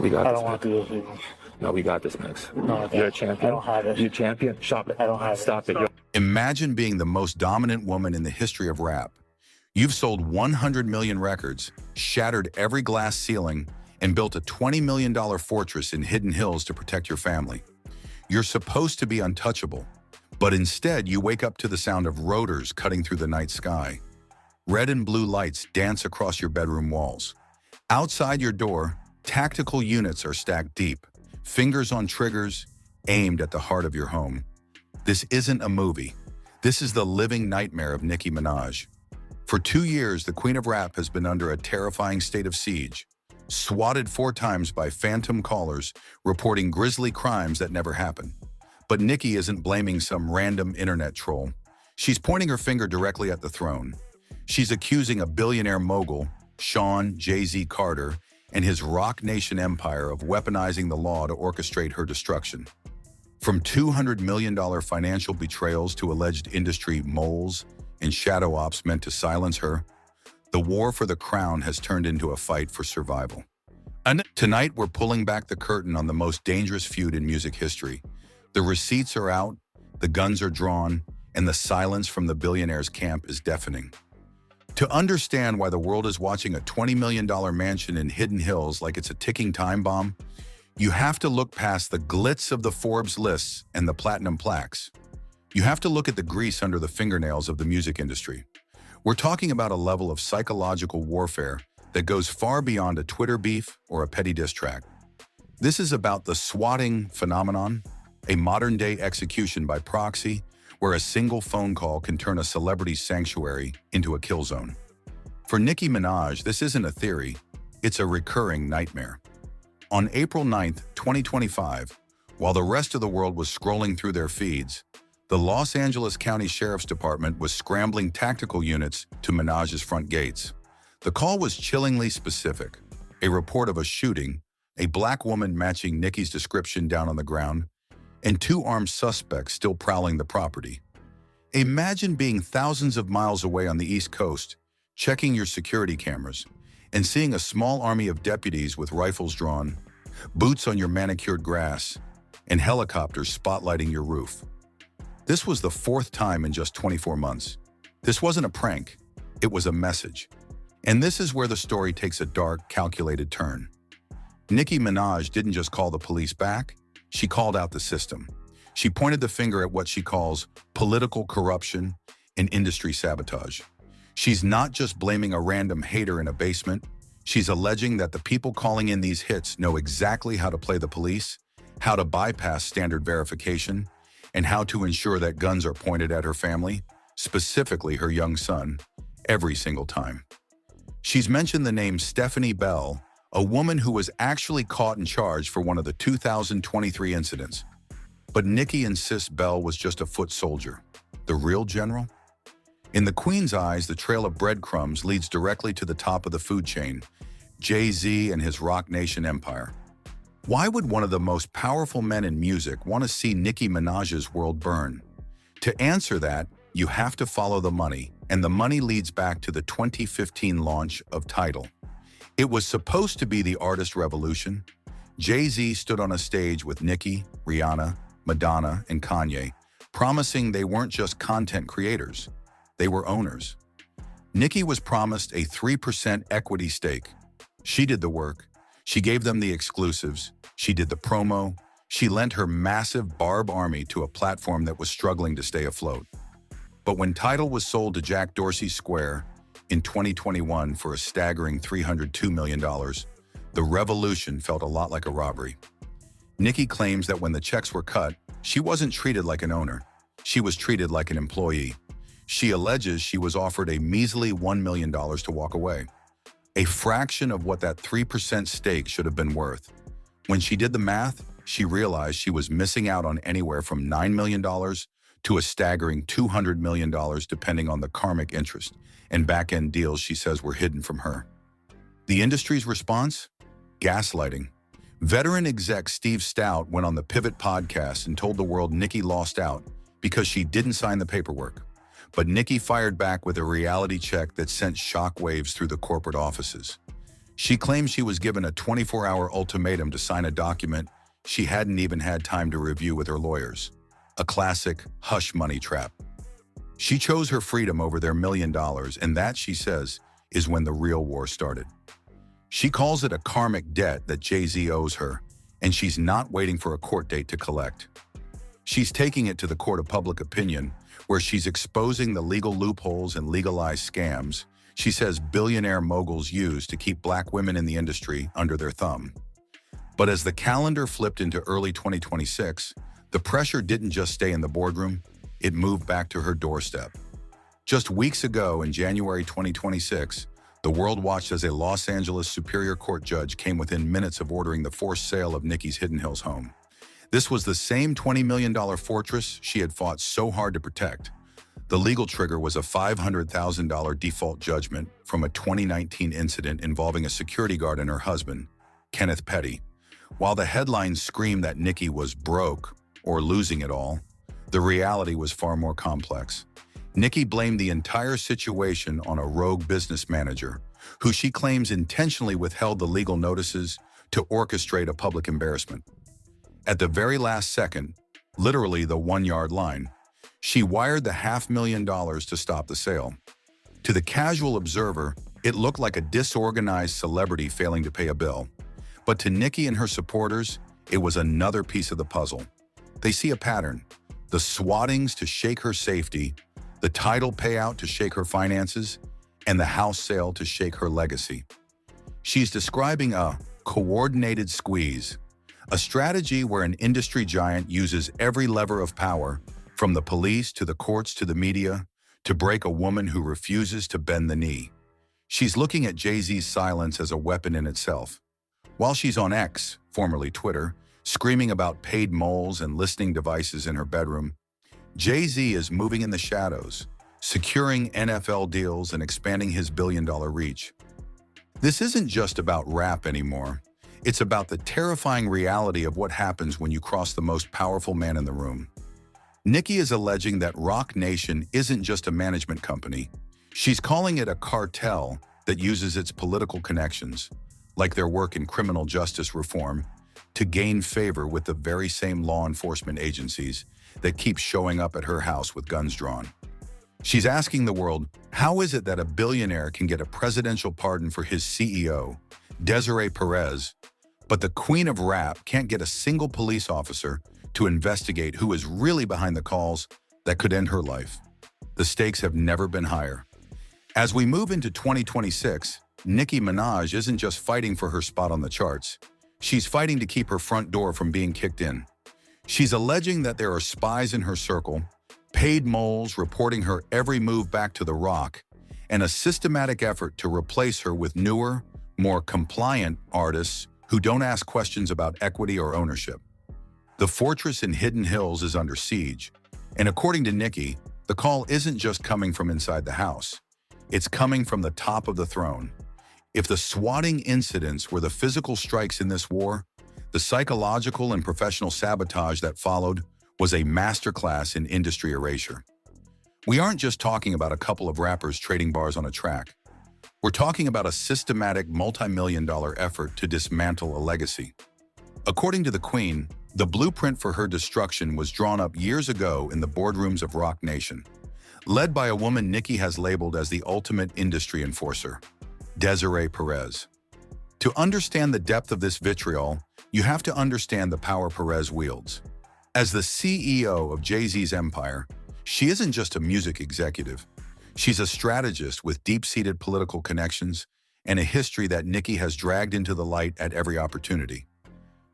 We got I this, don't want to do this anymore. No, we got this, Max. No, You're a champion. I don't have it. You're a champion. Stop it. I don't have it. Stop it. Imagine being the most dominant woman in the history of rap. You've sold 100 million records, shattered every glass ceiling, and built a $20 million fortress in Hidden Hills to protect your family. You're supposed to be untouchable, but instead you wake up to the sound of rotors cutting through the night sky. Red and blue lights dance across your bedroom walls. Outside your door, tactical units are stacked deep, fingers on triggers, aimed at the heart of your home. This isn't a movie. This is the living nightmare of Nicki Minaj. For 2 years, the Queen of Rap has been under a terrifying state of siege, swatted 4 times by phantom callers reporting grisly crimes that never happen. But Nicki isn't blaming some random internet troll. She's pointing her finger directly at the throne. She's accusing a billionaire mogul, Sean Jay-Z Carter, and his Roc Nation empire of weaponizing the law to orchestrate her destruction. From $200 million financial betrayals to alleged industry moles and shadow ops meant to silence her, the war for the crown has turned into a fight for survival. And tonight, we're pulling back the curtain on the most dangerous feud in music history. The receipts are out, the guns are drawn, and the silence from the billionaire's camp is deafening. To understand why the world is watching a $20 million mansion in Hidden Hills like it's a ticking time bomb, you have to look past the glitz of the Forbes lists and the platinum plaques. You have to look at the grease under the fingernails of the music industry. We're talking about a level of psychological warfare that goes far beyond a Twitter beef or a petty diss track. This is about the swatting phenomenon, a modern-day execution by proxy where a single phone call can turn a celebrity's sanctuary into a kill zone. For Nicki Minaj, this isn't a theory, it's a recurring nightmare. On April 9, 2025, while the rest of the world was scrolling through their feeds, the Los Angeles County Sheriff's Department was scrambling tactical units to Minaj's front gates. The call was chillingly specific. A report of a shooting, a black woman matching Nicki's description down on the ground, and 2 armed suspects still prowling the property. Imagine being thousands of miles away on the East Coast, checking your security cameras, and seeing a small army of deputies with rifles drawn, boots on your manicured grass, and helicopters spotlighting your roof. This was the 4th time in just 24 months. This wasn't a prank, it was a message. And this is where the story takes a dark, calculated turn. Nicki Minaj didn't just call the police back, she called out the system. She pointed the finger at what she calls political corruption and industry sabotage. She's not just blaming a random hater in a basement, she's alleging that the people calling in these hits know exactly how to play the police, how to bypass standard verification, and how to ensure that guns are pointed at her family, specifically her young son, every single time. She's mentioned the name Stephanie Bell, a woman who was actually caught and charged for one of the 2023 incidents. But Nicki insists Bell was just a foot soldier. The real general? In the Queen's eyes, the trail of breadcrumbs leads directly to the top of the food chain, Jay-Z and his Roc Nation empire. Why would one of the most powerful men in music want to see Nicki Minaj's world burn? To answer that, you have to follow the money, and the money leads back to the 2015 launch of Tidal. It was supposed to be the artist revolution. Jay-Z stood on a stage with Nicki, Rihanna, Madonna, and Kanye, promising they weren't just content creators, they were owners. Nicki was promised a 3% equity stake. She did the work. She gave them the exclusives. She did the promo. She lent her massive Barb army to a platform that was struggling to stay afloat. But when Tidal was sold to Jack Dorsey Square in 2021 for a staggering $302 million, the revolution felt a lot like a robbery. Nicki claims that when the checks were cut, she wasn't treated like an owner. She was treated like an employee. She alleges she was offered a measly $1 million to walk away, a fraction of what that 3% stake should have been worth. When she did the math, she realized she was missing out on anywhere from $9 million to a staggering $200 million depending on the karmic interest and back-end deals she says were hidden from her. The industry's response? Gaslighting. Veteran exec Steve Stout went on the Pivot podcast and told the world Nicki lost out because she didn't sign the paperwork. But Nicki fired back with a reality check that sent shockwaves through the corporate offices. She claims she was given a 24-hour ultimatum to sign a document she hadn't even had time to review with her lawyers. A classic hush money trap. She chose her freedom over their $1 million, and that, she says, is when the real war started. She calls it a karmic debt that Jay-Z owes her, and she's not waiting for a court date to collect. She's taking it to the court of public opinion, where she's exposing the legal loopholes and legalized scams she says billionaire moguls use to keep black women in the industry under their thumb. But as the calendar flipped into early 2026, the pressure didn't just stay in the boardroom, it moved back to her doorstep. Just weeks ago, in January 2026, the world watched as a Los Angeles Superior Court judge came within minutes of ordering the forced sale of Nicki's Hidden Hills home. This was the same $20 million fortress she had fought so hard to protect. The legal trigger was a $500,000 default judgment from a 2019 incident involving a security guard and her husband, Kenneth Petty. While the headlines screamed that Nicki was broke or losing it all, the reality was far more complex. Nicki blamed the entire situation on a rogue business manager, who she claims intentionally withheld the legal notices to orchestrate a public embarrassment. At the very last second, literally the 1-yard line, she wired the $500,000 to stop the sale. To the casual observer, it looked like a disorganized celebrity failing to pay a bill. But to Nicki and her supporters, it was another piece of the puzzle. They see a pattern: the swattings to shake her safety, the Tidal payout to shake her finances, and the house sale to shake her legacy. She's describing a coordinated squeeze, a strategy where an industry giant uses every lever of power, from the police to the courts to the media, to break a woman who refuses to bend the knee. She's looking at Jay-Z's silence as a weapon in itself. While she's on X, formerly Twitter, screaming about paid moles and listening devices in her bedroom, Jay-Z is moving in the shadows, securing NFL deals and expanding his billion-dollar reach. This isn't just about rap anymore. It's about the terrifying reality of what happens when you cross the most powerful man in the room. Nicki is alleging that Roc Nation isn't just a management company. She's calling it a cartel that uses its political connections, like their work in criminal justice reform, to gain favor with the very same law enforcement agencies that keep showing up at her house with guns drawn. She's asking the world, how is it that a billionaire can get a presidential pardon for his CEO, Desiree Perez, but the queen of rap can't get a single police officer to investigate who is really behind the calls that could end her life? The stakes have never been higher. As we move into 2026, Nicki Minaj isn't just fighting for her spot on the charts. She's fighting to keep her front door from being kicked in. She's alleging that there are spies in her circle, paid moles reporting her every move back to the Rock, and a systematic effort to replace her with newer, more compliant artists who don't ask questions about equity or ownership. The fortress in Hidden Hills is under siege, and according to Nicki, the call isn't just coming from inside the house. It's coming from the top of the throne. If the swatting incidents were the physical strikes in this war, the psychological and professional sabotage that followed was a masterclass in industry erasure. We aren't just talking about a couple of rappers trading bars on a track. We're talking about a systematic multi-million-dollar effort to dismantle a legacy. According to the Queen, the blueprint for her destruction was drawn up years ago in the boardrooms of Roc Nation, led by a woman Nicki has labeled as the ultimate industry enforcer, Desiree Perez. To understand the depth of this vitriol, you have to understand the power Perez wields. As the CEO of Jay-Z's empire, she isn't just a music executive. She's a strategist with deep-seated political connections and a history that Nicki has dragged into the light at every opportunity.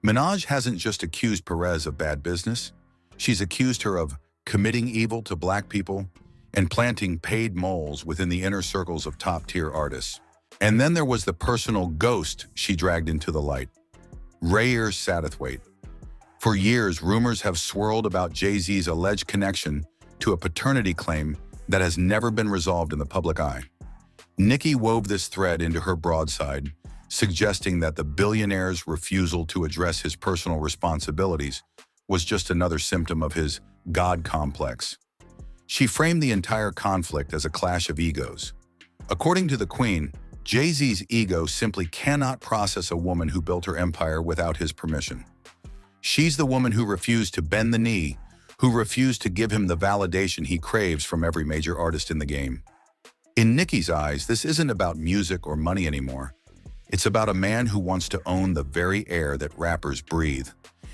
Minaj hasn't just accused Perez of bad business. She's accused her of committing evil to black people and planting paid moles within the inner circles of top-tier artists. And then there was the personal ghost she dragged into the light, Rayer Satterthwaite. For years, rumors have swirled about Jay-Z's alleged connection to a paternity claim that has never been resolved in the public eye. Nicki wove this thread into her broadside, suggesting that the billionaire's refusal to address his personal responsibilities was just another symptom of his God complex. She framed the entire conflict as a clash of egos. According to the Queen, Jay-Z's ego simply cannot process a woman who built her empire without his permission. She's the woman who refused to bend the knee, who refused to give him the validation he craves from every major artist in the game. In Nicki's eyes, this isn't about music or money anymore. It's about a man who wants to own the very air that rappers breathe,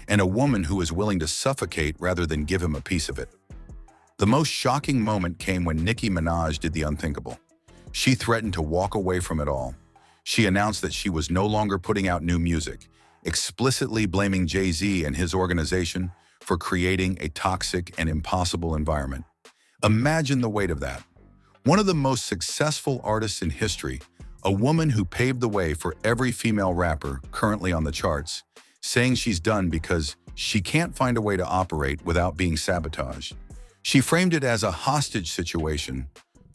and a woman who is willing to suffocate rather than give him a piece of it. The most shocking moment came when Nicki Minaj did the unthinkable. She threatened to walk away from it all. She announced that she was no longer putting out new music, explicitly blaming Jay-Z and his organization for creating a toxic and impossible environment. Imagine the weight of that. One of the most successful artists in history, a woman who paved the way for every female rapper currently on the charts, saying she's done because she can't find a way to operate without being sabotaged. She framed it as a hostage situation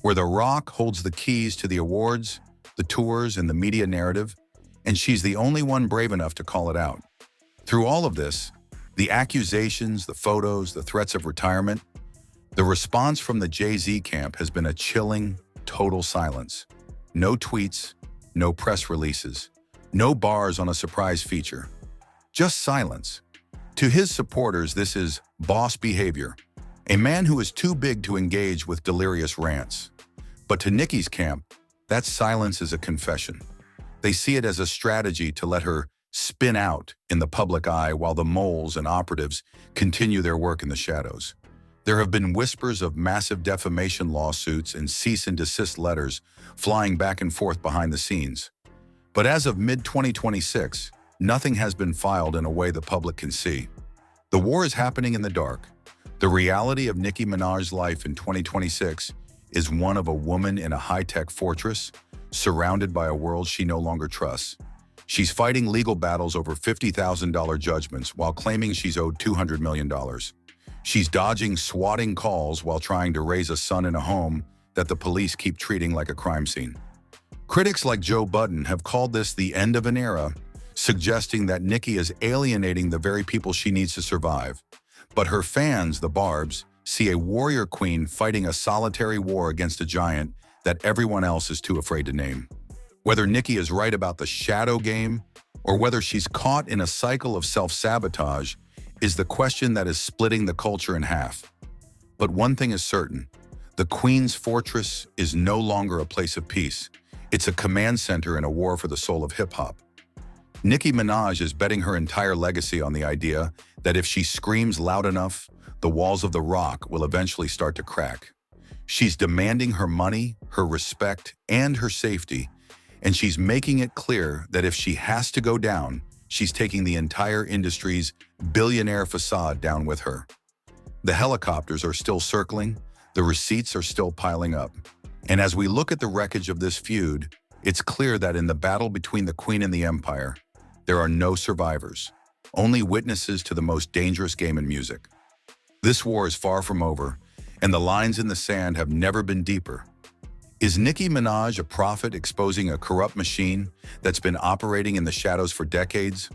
where The Roc holds the keys to the awards, the tours, and the media narrative, and she's the only one brave enough to call it out. Through all of this, the accusations, the photos, the threats of retirement, the response from the Jay-Z camp has been a chilling, total silence. No tweets, no press releases, no bars on a surprise feature. Just silence. To his supporters, this is boss behavior, a man who is too big to engage with delirious rants. But to Nicki's camp, that silence is a confession. They see it as a strategy to let her spin out in the public eye while the moles and operatives continue their work in the shadows. There have been whispers of massive defamation lawsuits and cease and desist letters flying back and forth behind the scenes. But as of mid-2026, nothing has been filed in a way the public can see. The war is happening in the dark. The reality of Nicki Minaj's life in 2026 is one of a woman in a high-tech fortress, surrounded by a world she no longer trusts. She's fighting legal battles over $50,000 judgments while claiming she's owed $200 million. She's dodging swatting calls while trying to raise a son in a home that the police keep treating like a crime scene. Critics like Joe Budden have called this the end of an era, suggesting that Nicki is alienating the very people she needs to survive. But her fans, the Barbs, see a warrior queen fighting a solitary war against a giant that everyone else is too afraid to name. Whether Nicki is right about the shadow game or whether she's caught in a cycle of self-sabotage is the question that is splitting the culture in half. But one thing is certain, the Queen's fortress is no longer a place of peace. It's a command center in a war for the soul of hip-hop. Nicki Minaj is betting her entire legacy on the idea that if she screams loud enough, the walls of The Roc will eventually start to crack. She's demanding her money, her respect, and her safety, and she's making it clear that if she has to go down, she's taking the entire industry's billionaire facade down with her. The helicopters are still circling, the receipts are still piling up. And as we look at the wreckage of this feud, it's clear that in the battle between the Queen and the Empire, there are no survivors, only witnesses to the most dangerous game in music. This war is far from over, and the lines in the sand have never been deeper. Is Nicki Minaj a prophet exposing a corrupt machine that's been operating in the shadows for decades?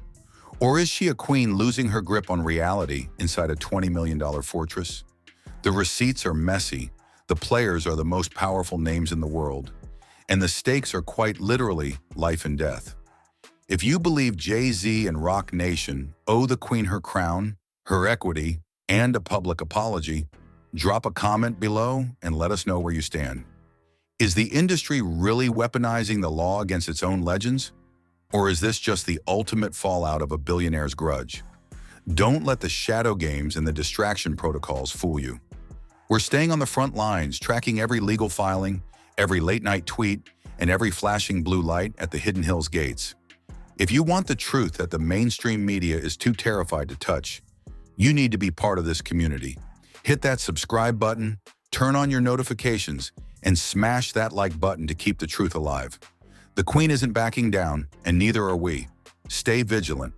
Or is she a queen losing her grip on reality inside a $20 million fortress? The receipts are messy, the players are the most powerful names in the world, and the stakes are quite literally life and death. If you believe Jay-Z and Roc Nation owe the Queen her crown, her equity, and a public apology, drop a comment below and let us know where you stand. Is the industry really weaponizing the law against its own legends? Or is this just the ultimate fallout of a billionaire's grudge? Don't let the shadow games and the distraction protocols fool you. We're staying on the front lines, tracking every legal filing, every late-night tweet, and every flashing blue light at the Hidden Hills gates. If you want the truth that the mainstream media is too terrified to touch, you need to be part of this community. Hit that subscribe button, turn on your notifications, and smash that like button to keep the truth alive. The Queen isn't backing down, and neither are we. Stay vigilant.